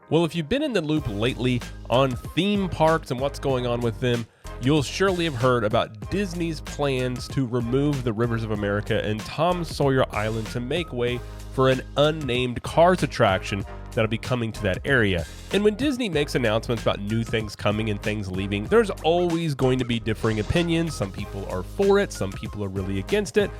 Well, if you've been in the loop lately on theme parks and what's going on with them, you'll surely have heard about Disney's plans to remove the Rivers of America and Tom Sawyer Island to make way for an unnamed Cars attraction that'll be coming to that area. And when Disney makes announcements about new things coming and things leaving, there's always going to be differing opinions. Some people are for it, some people are really against it.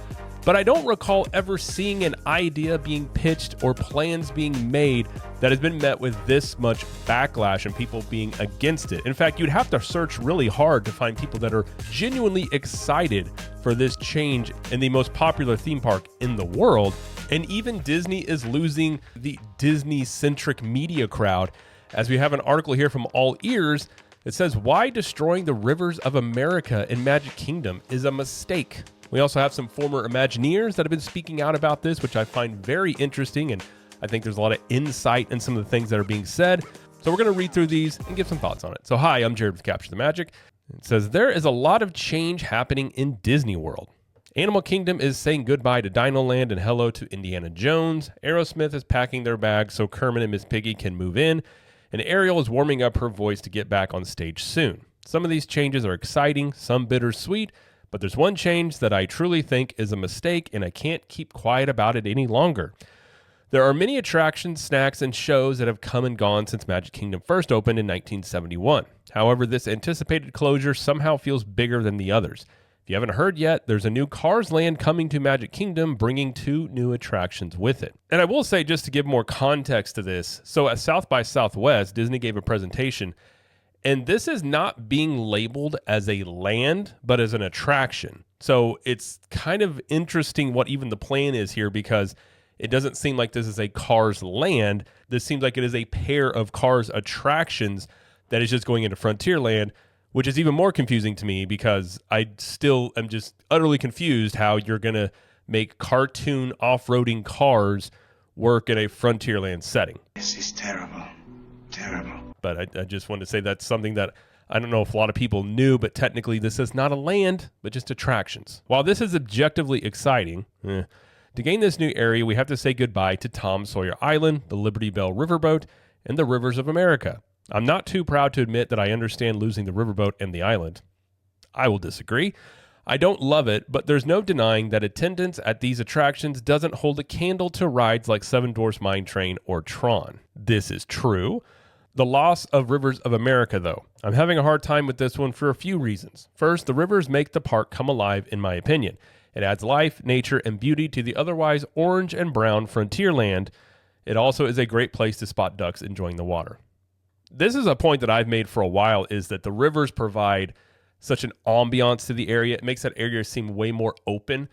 But I don't recall ever seeing an idea being pitched or plans being made that has been met with this much backlash and people being against it. In fact, you'd have to search really hard to find people that are genuinely excited for this change in the most popular theme park in the world. And even Disney is losing the Disney-centric media crowd, as we have an article here from All Ears that says why destroying the Rivers of America in Magic Kingdom is a mistake. We also have some former Imagineers that have been speaking out about this, which I find very interesting, and I think there's a lot of insight in some of the things that are being said. So we're going to read through these and give some thoughts on it. So hi, I'm Jared with Capture the Magic. It says, there is a lot of change happening in Disney World. Animal Kingdom is saying goodbye to Dino Land and hello to Indiana Jones. Aerosmith is packing their bags so Kermit and Miss Piggy can move in. And Ariel is warming up her voice to get back on stage soon. Some of these changes are exciting, some bittersweet, but there's one change that I truly think is a mistake, and I can't keep quiet about it any longer. There are many attractions, snacks, and shows that have come and gone since Magic Kingdom first opened in 1971. However, this anticipated closure somehow feels bigger than the others. If you haven't heard yet, there's a new Cars Land coming to Magic Kingdom, bringing 2 new attractions with it. And I will say, just to give more context to this, so at South by Southwest, Disney gave a presentation, and this is not being labeled as a land, but as an attraction. So it's kind of interesting what even the plan is here, because it doesn't seem like this is a Cars Land. This seems like it is a pair of Cars attractions that is just going into Frontierland, which is even more confusing to me because I still am just utterly confused how you're going to make cartoon off-roading cars work in a Frontierland setting. This is terrible. Terrible. But I just wanted to say that's something that I don't know if a lot of people knew, but technically this is not a land, but just attractions. While this is objectively exciting, to gain this new area, we have to say goodbye to Tom Sawyer Island, the Liberty Bell Riverboat, and the Rivers of America. I'm not too proud to admit that I understand losing the riverboat and the island. I will disagree. I don't love it, but there's no denying that attendance at these attractions doesn't hold a candle to rides like Seven Dwarfs Mine Train or Tron. This is true. The loss of Rivers of America, though. I'm having a hard time with this one for a few reasons. First, the rivers make the park come alive, in my opinion. It adds life, nature, and beauty to the otherwise orange and brown Frontierland. It also is a great place to spot ducks enjoying the water. This is a point that I've made for a while, is that the rivers provide such an ambiance to the area. It makes that area seem way more open.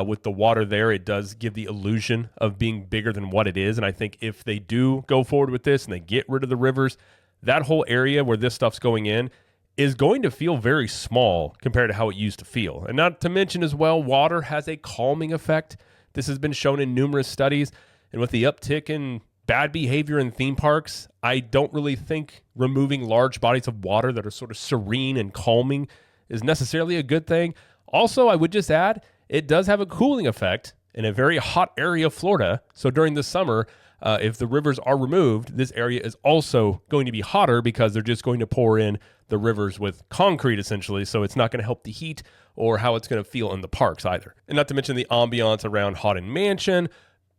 With the water there, it does give the illusion of being bigger than what it is. And I think if they do go forward with this and they get rid of the rivers, that whole area where this stuff's going in is going to feel very small compared to how it used to feel. And not to mention as well, water has a calming effect. This has been shown in numerous studies. And with the uptick in bad behavior in theme parks, I don't really think removing large bodies of water that are sort of serene and calming is necessarily a good thing. Also, I would just add, it does have a cooling effect in a very hot area of Florida. So during the summer, if the rivers are removed, this area is also going to be hotter because they're just going to pour in the rivers with concrete, essentially. So it's not going to help the heat or how it's going to feel in the parks either. And not to mention the ambiance around Haunted Mansion,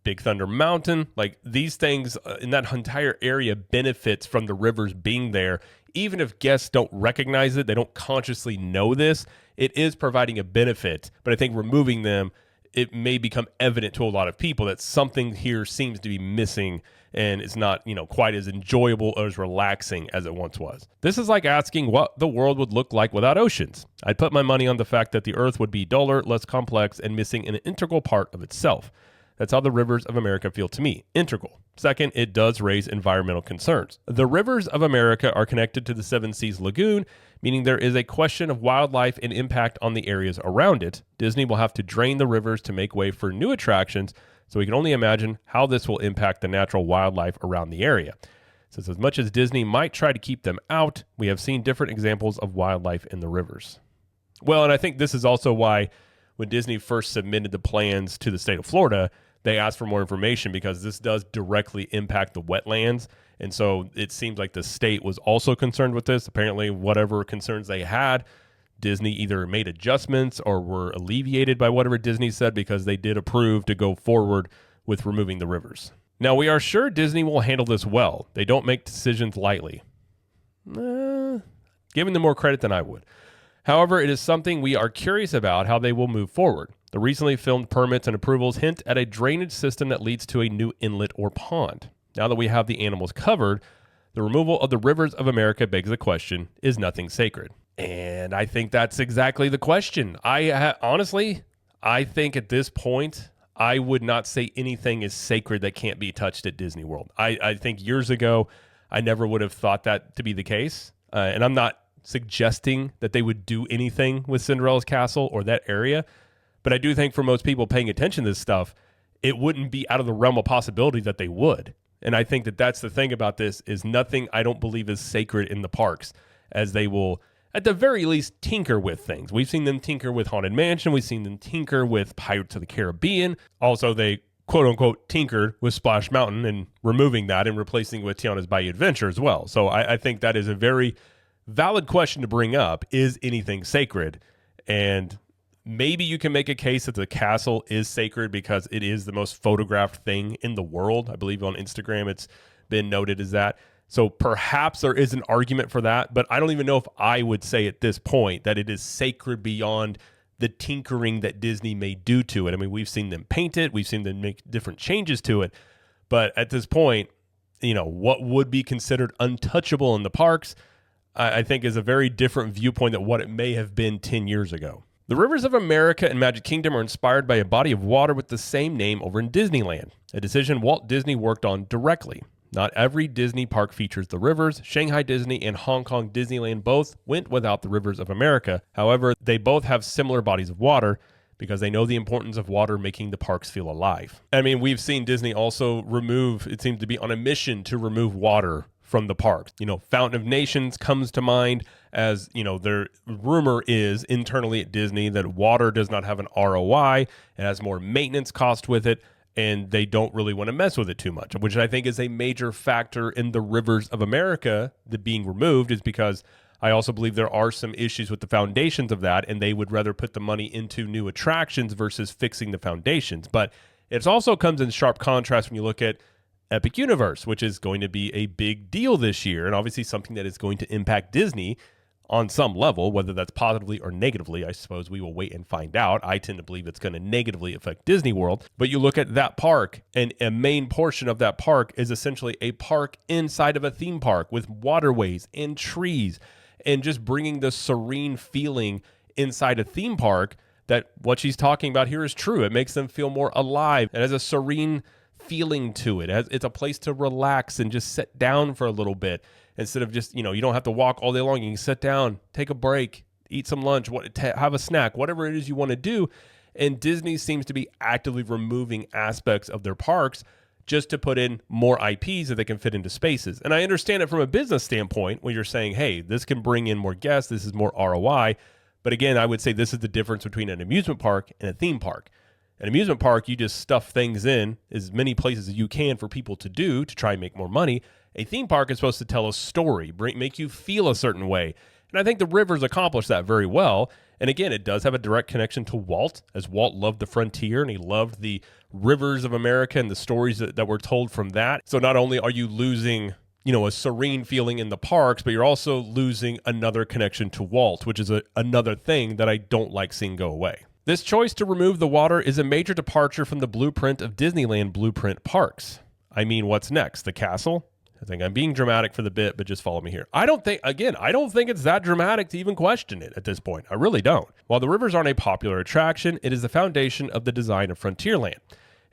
Big Thunder Mountain, like these things in that entire area benefits from the rivers being there. Even if guests don't recognize it, they don't consciously know this, it is providing a benefit. But I think removing them, it may become evident to a lot of people that something here seems to be missing and it's not, quite as enjoyable or as relaxing as it once was. This is like asking what the world would look like without oceans. I'd put my money on the fact that the earth would be duller, less complex, and missing an integral part of itself. That's how the Rivers of America feel to me, integral. Second, it does raise environmental concerns. The Rivers of America are connected to the Seven Seas Lagoon, meaning there is a question of wildlife and impact on the areas around it. Disney will have to drain the rivers to make way for new attractions, so we can only imagine how this will impact the natural wildlife around the area. Since as much as Disney might try to keep them out, we have seen different examples of wildlife in the rivers. Well, and I think this is also why when Disney first submitted the plans to the state of Florida, they asked for more information because this does directly impact the wetlands. And so it seems like the state was also concerned with this. Apparently, whatever concerns they had, Disney either made adjustments or were alleviated by whatever Disney said because they did approve to go forward with removing the rivers. Now, we are sure Disney will handle this well. They don't make decisions lightly. Giving them more credit than I would. However, it is something we are curious about how they will move forward. The recently filmed permits and approvals hint at a drainage system that leads to a new inlet or pond. Now that we have the animals covered, the removal of the rivers of America begs the question, is nothing sacred? And I think that's exactly the question. Honestly, I think at this point, I would not say anything is sacred that can't be touched at Disney World. I think years ago, I never would have thought that to be the case. And I'm not suggesting that they would do anything with Cinderella's castle or that area. But I do think for most people paying attention to this stuff, it wouldn't be out of the realm of possibility that they would. And I think that that's the thing about this is nothing I don't believe is sacred in the parks, as they will at the very least tinker with things. We've seen them tinker with Haunted Mansion. We've seen them tinker with Pirates of the Caribbean. Also, they quote unquote tinkered with Splash Mountain and removing that and replacing it with Tiana's Bayou Adventure as well. So I think that is a very valid question to bring up. Is anything sacred? And maybe you can make a case that the castle is sacred because it is the most photographed thing in the world. I believe on Instagram it's been noted as that. So perhaps there is an argument for that, but I don't even know if I would say at this point that it is sacred beyond the tinkering that Disney may do to it. I mean, we've seen them paint it. We've seen them make different changes to it. But at this point, what would be considered untouchable in the parks, I think is a very different viewpoint than what it may have been 10 years ago. The rivers of America and Magic Kingdom are inspired by a body of water with the same name over in Disneyland, a decision Walt Disney worked on directly. Not every Disney park features the rivers. Shanghai Disney and Hong Kong Disneyland both went without the rivers of America. However, they both have similar bodies of water because they know the importance of water making the parks feel alive. I mean, we've seen Disney also it seems to be on a mission to remove water from the parks. Fountain of Nations comes to mind as, their rumor is internally at Disney that water does not have an ROI. It has more maintenance cost with it, and they don't really want to mess with it too much, which I think is a major factor in the rivers of America that being removed is because I also believe there are some issues with the foundations of that, and they would rather put the money into new attractions versus fixing the foundations. But it also comes in sharp contrast when you look at Epic Universe, which is going to be a big deal this year, and obviously something that is going to impact Disney on some level, whether that's positively or negatively. I suppose we will wait and find out. I tend to believe it's going to negatively affect Disney World. But you look at that park, and a main portion of that park is essentially a park inside of a theme park with waterways and trees, and just bringing the serene feeling inside a theme park that what she's talking about here is true. It makes them feel more alive. It has a serene feeling to it. It's a place to relax and just sit down for a little bit instead of just, you don't have to walk all day long. You can sit down, take a break, eat some lunch, have a snack, whatever it is you want to do. And Disney seems to be actively removing aspects of their parks just to put in more IPs that they can fit into spaces. And I understand it from a business standpoint when you're saying, hey, this can bring in more guests, this is more ROI. But again, I would say this is the difference between an amusement park and a theme park. An amusement park, you just stuff things in as many places as you can for people to do to try and make more money. A theme park is supposed to tell a story, make you feel a certain way. And I think the rivers accomplish that very well. And again, it does have a direct connection to Walt, as Walt loved the frontier and he loved the rivers of America and the stories that were told from that. So not only are you losing, a serene feeling in the parks, but you're also losing another connection to Walt, which is another thing that I don't like seeing go away. This choice to remove the water is a major departure from the blueprint of Disneyland blueprint parks. I mean, what's next? The castle? I think I'm being dramatic for the bit, but just follow me here. I don't think it's that dramatic to even question it at this point. I really don't. While the rivers aren't a popular attraction, it is the foundation of the design of Frontierland.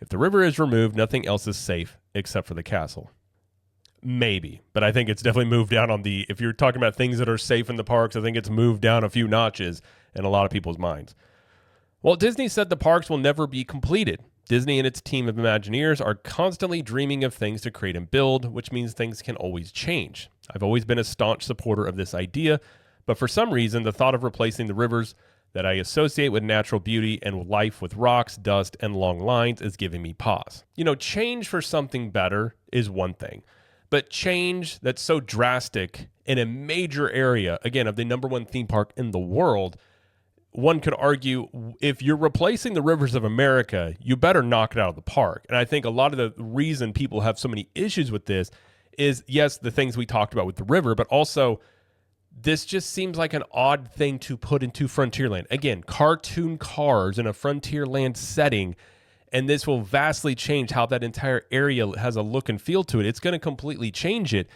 If the river is removed, nothing else is safe except for the castle. Maybe, but I think it's definitely moved down if you're talking about things that are safe in the parks, I think it's moved down a few notches in a lot of people's minds. Walt Disney said the parks will never be completed. Disney and its team of Imagineers are constantly dreaming of things to create and build, which means things can always change. I've always been a staunch supporter of this idea, but for some reason, the thought of replacing the rivers that I associate with natural beauty and life with rocks, dust, and long lines is giving me pause. You know, change for something better is one thing, but change that's so drastic in a major area, again, of the #1 theme park in the world, one could argue if you're replacing the rivers of America, you better knock it out of the park. And I think a lot of the reason people have so many issues with this is, yes, the things we talked about with the river, but also this just seems like an odd thing to put into Frontierland. Again, cartoon cars in a Frontierland setting, and this will vastly change how that entire area has a look and feel to it. It's going to completely change it.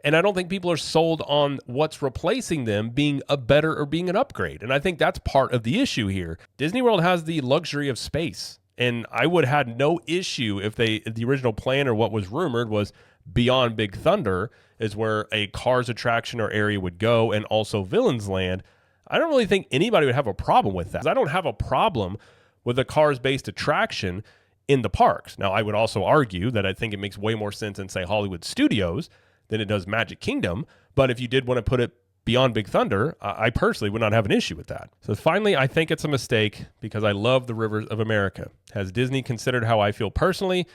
And I don't think people are sold on what's replacing them being a better or being an upgrade. And I think that's part of the issue here. Disney World has the luxury of space. And I would have had no issue if the original plan or what was rumored was Beyond Big Thunder is where a Cars attraction or area would go, and also Villains Land. I don't really think anybody would have a problem with that. I don't have a problem with a Cars-based attraction in the parks. Now, I would also argue that I think it makes way more sense in, say, Hollywood Studios than it does Magic Kingdom. But if you did want to put it Beyond Big Thunder, I personally would not have an issue with that. So finally, I think it's a mistake because I love the rivers of America. Has Disney considered how I feel personally?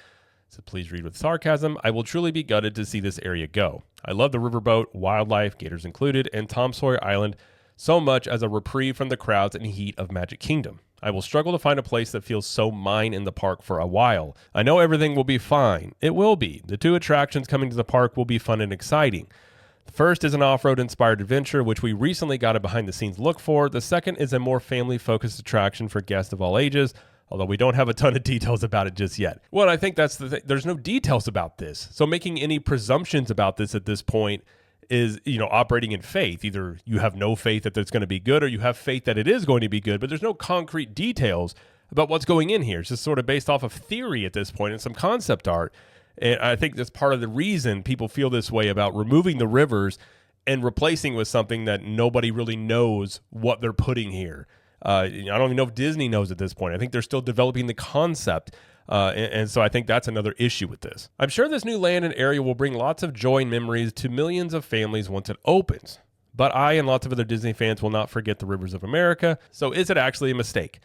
So please read with sarcasm. I will truly be gutted to see this area go. I love the riverboat, wildlife, gators included, and Tom Sawyer Island so much as a reprieve from the crowds and heat of Magic Kingdom. I will struggle to find a place that feels so mine in the park for a while. I know everything will be fine. It will be. The 2 attractions coming to the park will be fun and exciting. The first is an off-road inspired adventure, which we recently got a behind-the-scenes look for. The second is a more family-focused attraction for guests of all ages, although we don't have a ton of details about it just yet. Well, I think that's the thing. There's no details about this. So making any presumptions about this at this point is, operating in faith. Either you have no faith that it's going to be good, or you have faith that it is going to be good, but there's no concrete details about what's going in here. It's just sort of based off of theory at this point and some concept art. And I think that's part of the reason people feel this way about removing the rivers and replacing with something that nobody really knows what they're putting here. I don't even know if Disney knows at this point. I think they're still developing the concept. And so I think that's another issue with this. I'm sure this new land and area will bring lots of joy and memories to millions of families once it opens. But I and lots of other Disney fans will not forget the rivers of America. So is it actually a mistake?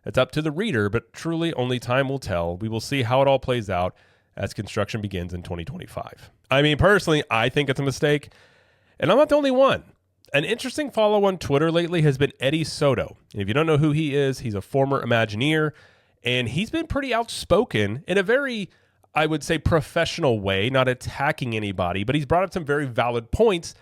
It's up to the reader, but truly only time will tell. We will see how it all plays out as construction begins in 2025. I mean, personally, I think it's a mistake. And I'm not the only one. An interesting follow on Twitter lately has been Eddie Soto. And if you don't know who he is, he's a former Imagineer, and he's been pretty outspoken in a very, I would say, professional way, not attacking anybody, but he's brought up some very valid points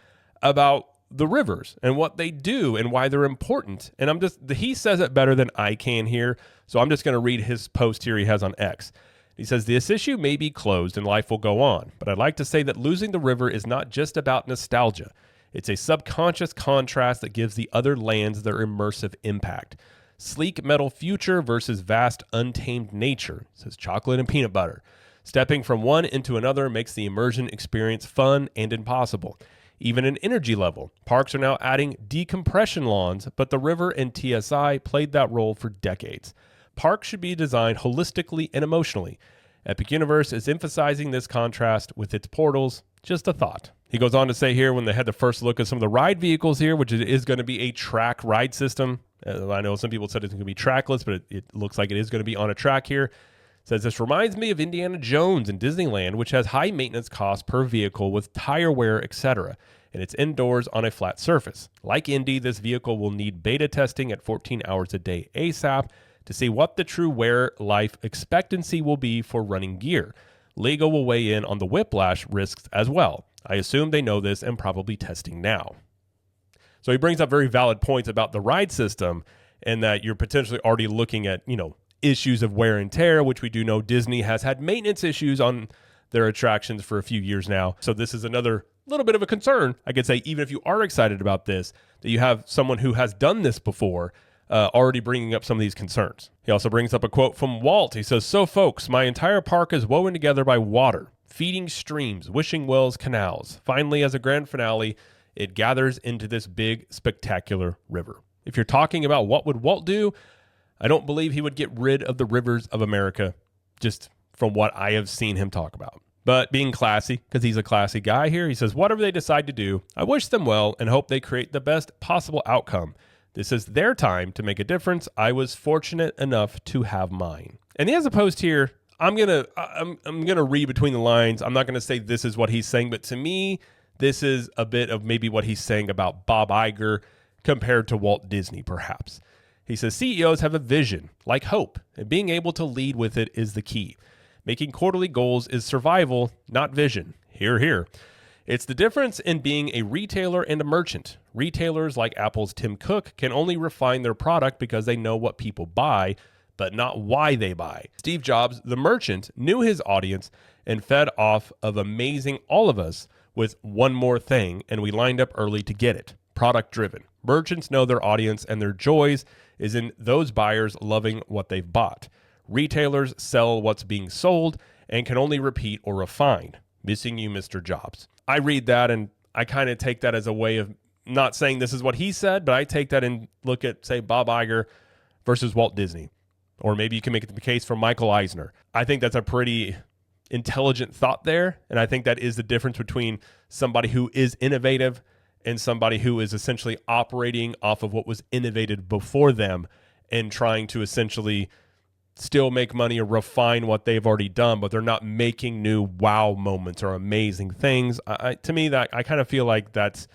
about the rivers and what they do and why they're important. And he says it better than I can here, so I'm just going to read his post here he has on X. He says, this issue may be closed and life will go on, but I'd like to say that losing the river is not just about nostalgia. It's a subconscious contrast that gives the other lands their immersive impact. Sleek metal future versus vast untamed nature, says chocolate and peanut butter. Stepping from one into another makes the immersion experience fun and impossible. Even in energy level, parks are now adding decompression lawns, but the river and TSI played that role for decades. Parks should be designed holistically and emotionally. Epic Universe is emphasizing this contrast with its portals. Just a thought. He goes on to say here, when they had the first look at some of the ride vehicles here, which is going to be a track ride system. I know some people said it's going to be trackless, but it looks like it is going to be on a track here. Says, this reminds me of Indiana Jones in Disneyland, which has high maintenance costs per vehicle with tire wear, etc. And it's indoors on a flat surface. Like Indy, this vehicle will need beta testing at 14 hours a day ASAP to see what the true wear life expectancy will be for running gear. LEGO will weigh in on the whiplash risks as well. I assume they know this and probably testing now. So he brings up very valid points about the ride system and that you're potentially already looking at, issues of wear and tear, which we do know Disney has had maintenance issues on their attractions for a few years now. So this is another little bit of a concern, I could say, even if you are excited about this, that you have someone who has done this before already bringing up some of these concerns. He also brings up a quote from Walt. He says, so folks, my entire park is woven together by water, feeding streams, wishing wells, canals. Finally, as a grand finale, it gathers into this big, spectacular river. If you're talking about what would Walt do, I don't believe he would get rid of the rivers of America, just from what I have seen him talk about. But being classy, because he's a classy guy here, he says, whatever they decide to do, I wish them well and hope they create the best possible outcome. This is their time to make a difference. I was fortunate enough to have mine. And he has a post here. I'm gonna read between the lines. I'm not gonna say this is what he's saying, but to me, this is a bit of maybe what he's saying about Bob Iger compared to Walt Disney, perhaps. He says CEOs have a vision, like hope, and being able to lead with it is the key. Making quarterly goals is survival, not vision. Hear, hear. It's the difference in being a retailer and a merchant. Retailers like Apple's Tim Cook can only refine their product because they know what people buy, but not why they buy. Steve Jobs, the merchant, knew his audience and fed off of amazing all of us with one more thing, and we lined up early to get it. Product driven. Merchants know their audience, and their joys is in those buyers loving what they've bought. Retailers sell what's being sold and can only repeat or refine. Missing you, Mr. Jobs. I read that and I kind of take that as a way of not saying this is what he said, but I take that and look at, say, Bob Iger versus Walt Disney. Or maybe you can make the case for Michael Eisner. I think that's a pretty intelligent thought there. And I think that is the difference between somebody who is innovative and somebody who is essentially operating off of what was innovated before them and trying to essentially still make money or refine what they've already done, but they're not making new wow moments or amazing things. To me, that I kind of feel like that's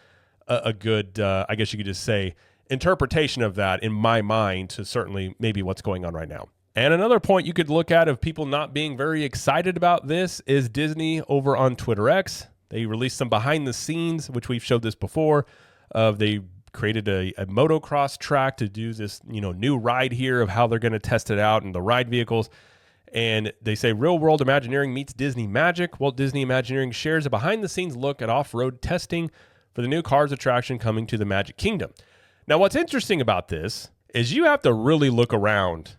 a good, I guess you could just say, interpretation of that in my mind to certainly maybe what's going on right now. And another point you could look at of people not being very excited about this is Disney over on Twitter X. They released some behind the scenes, which we've showed this before, of they created a motocross track to do this, new ride here of how they're going to test it out and the ride vehicles. And they say real world Imagineering meets Disney magic. Walt Disney Imagineering shares a behind the scenes look at off-road testing for the new Cars attraction coming to the Magic Kingdom. Now, what's interesting about this is you have to really look around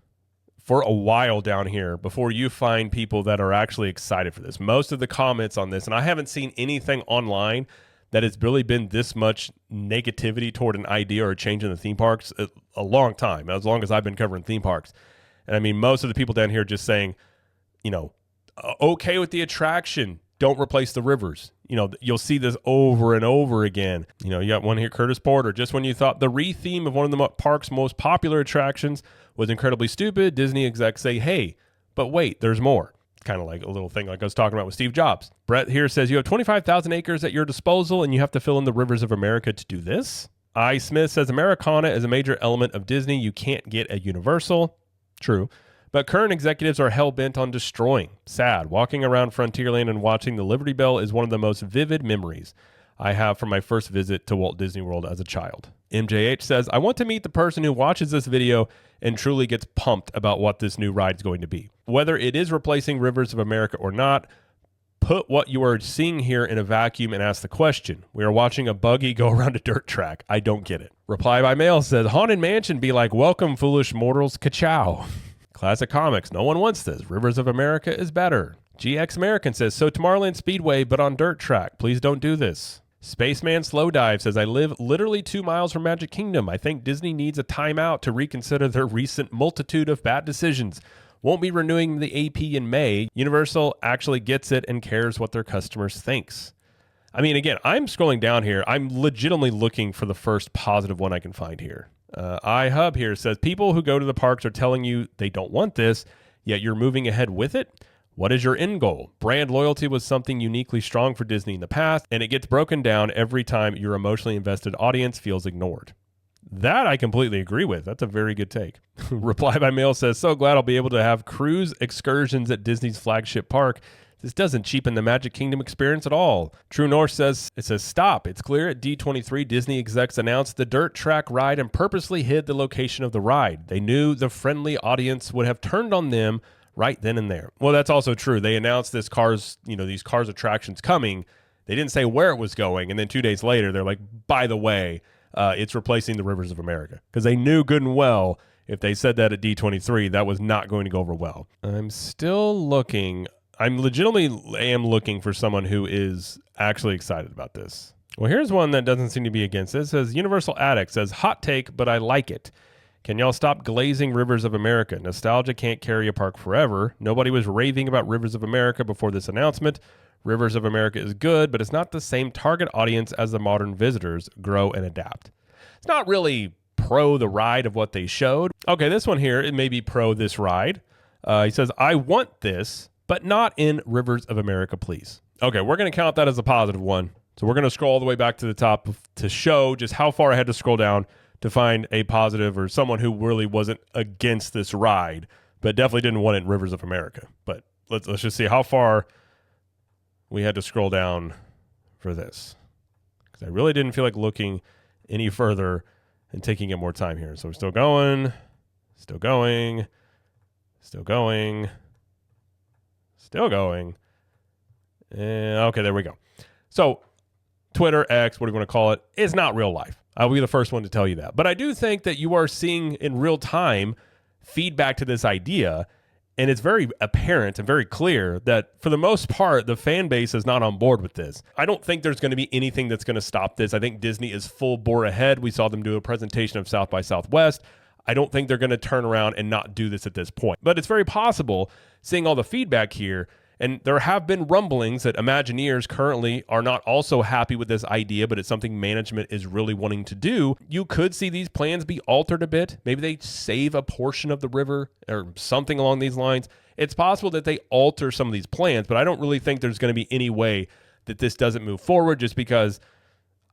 for a while down here before you find people that are actually excited for this. Most of the comments on this, and I haven't seen anything online that has really been this much negativity toward an idea or a change in the theme parks a long time, as long as I've been covering theme parks. And I mean, most of the people down here just saying, okay with the attraction, don't replace the rivers. You'll see this over and over again. You got one here, Curtis Porter. Just when you thought the re-theme of one of the park's most popular attractions was incredibly stupid, Disney execs say, hey, but wait, there's more. Kind of like a little thing like I was talking about with Steve Jobs. Brett here says you have 25,000 acres at your disposal and you have to fill in the rivers of America to do this. I. Smith says Americana is a major element of Disney you can't get at Universal. True. But current executives are hell-bent on destroying. Sad. Walking around Frontierland and watching the Liberty Bell is one of the most vivid memories I have from my first visit to Walt Disney World as a child. MJH says, I want to meet the person who watches this video and truly gets pumped about what this new ride is going to be. Whether it is replacing Rivers of America or not, put what you are seeing here in a vacuum and ask the question. We are watching a buggy go around a dirt track. I don't get it. Reply by mail says, Haunted Mansion be like, welcome, foolish mortals, ka-chow. Classic Comics, no one wants this. Rivers of America is better. GX American says, so Tomorrowland Speedway, but on dirt track. Please don't do this. Spaceman Slow Dive says, I live literally 2 miles from Magic Kingdom. I think Disney needs a timeout to reconsider their recent multitude of bad decisions. Won't be renewing the AP in May. Universal actually gets it and cares what their customers thinks. I mean, again, I'm scrolling down here. I'm legitimately looking for the first positive one I can find here. iHub here says, people who go to the parks are telling you they don't want this, yet you're moving ahead with it. What is your end goal? Brand loyalty was something uniquely strong for Disney in the past, and it gets broken down every time your emotionally invested audience feels ignored. That I completely agree with. That's a very good take. Reply by mail says, so glad I'll be able to have cruise excursions at Disney's flagship park. This doesn't cheapen the Magic Kingdom experience at all. True North says, stop. It's clear at D23, Disney execs announced the dirt track ride and purposely hid the location of the ride. They knew the friendly audience would have turned on them right then and there. Well, that's also true. They announced these Cars attractions coming. They didn't say where it was going. And then 2 days later, they're like, by the way, it's replacing the Rivers of America. Because they knew good and well, if they said that at D23, that was not going to go over well. I'm still looking. I'm legitimately am looking for someone who is actually excited about this. Well, here's one that doesn't seem to be against it. It says, Universal Addict says, hot take, but I like it. Can y'all stop glazing Rivers of America? Nostalgia can't carry a park forever. Nobody was raving about Rivers of America before this announcement. Rivers of America is good, but it's not the same target audience as the modern visitors. Grow and adapt. It's not really pro the ride of what they showed. Okay, this one here, it may be pro this ride. He says, I want this, but not in Rivers of America, please. Okay, we're going to count that as a positive one. So we're going to scroll all the way back to the top to show just how far I had to scroll down to find a positive or someone who really wasn't against this ride, but definitely didn't want it in Rivers of America. But let's just see how far we had to scroll down for this, because I really didn't feel like looking any further and taking it more time here. So we're still going, still going, still going, still going. And okay, there we go. So Twitter, X, what do you want to call it? It's not real life. I'll be the first one to tell you that. But I do think that you are seeing in real time feedback to this idea, and it's very apparent and very clear that for the most part, the fan base is not on board with this. I don't think there's going to be anything that's going to stop this. I think Disney is full bore ahead. We saw them do a presentation of South by Southwest. I don't think they're going to turn around and not do this at this point. But it's very possible, seeing all the feedback here, and there have been rumblings that Imagineers currently are not also happy with this idea, but it's something management is really wanting to do. You could see these plans be altered a bit. Maybe they save a portion of the river or something along these lines. It's possible that they alter some of these plans, but I don't really think there's going to be any way that this doesn't move forward, just because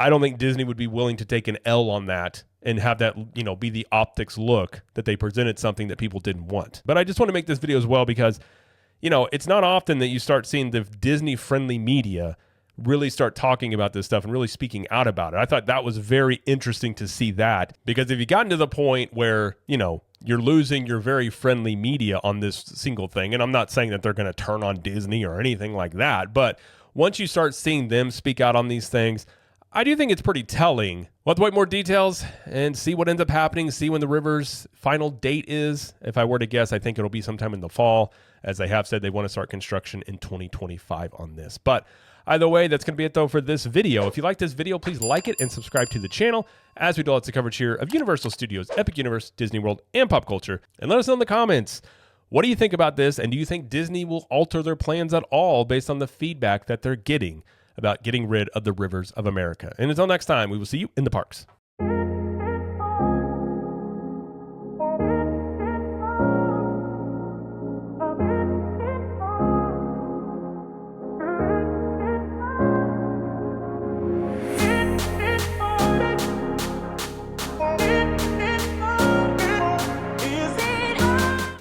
I don't think Disney would be willing to take an L on that and have that, be the optics look that they presented something that people didn't want. But I just want to make this video as well because it's not often that you start seeing the Disney-friendly media really start talking about this stuff and really speaking out about it. I thought that was very interesting to see that, because if you gotten to the point where, you're losing your very friendly media on this single thing, and I'm not saying that they're going to turn on Disney or anything like that, but once you start seeing them speak out on these things, I do think it's pretty telling. We'll have to wait more details and see what ends up happening, see when the River's final date is. If I were to guess, I think it'll be sometime in the fall. As they have said, they want to start construction in 2025 on this. But either way, that's going to be it, though, for this video. If you like this video, please like it and subscribe to the channel, as we do lots of coverage here of Universal Studios, Epic Universe, Disney World, and pop culture. And let us know in the comments, what do you think about this? And do you think Disney will alter their plans at all based on the feedback that they're getting about getting rid of the Rivers of America? And until next time, we will see you in the parks.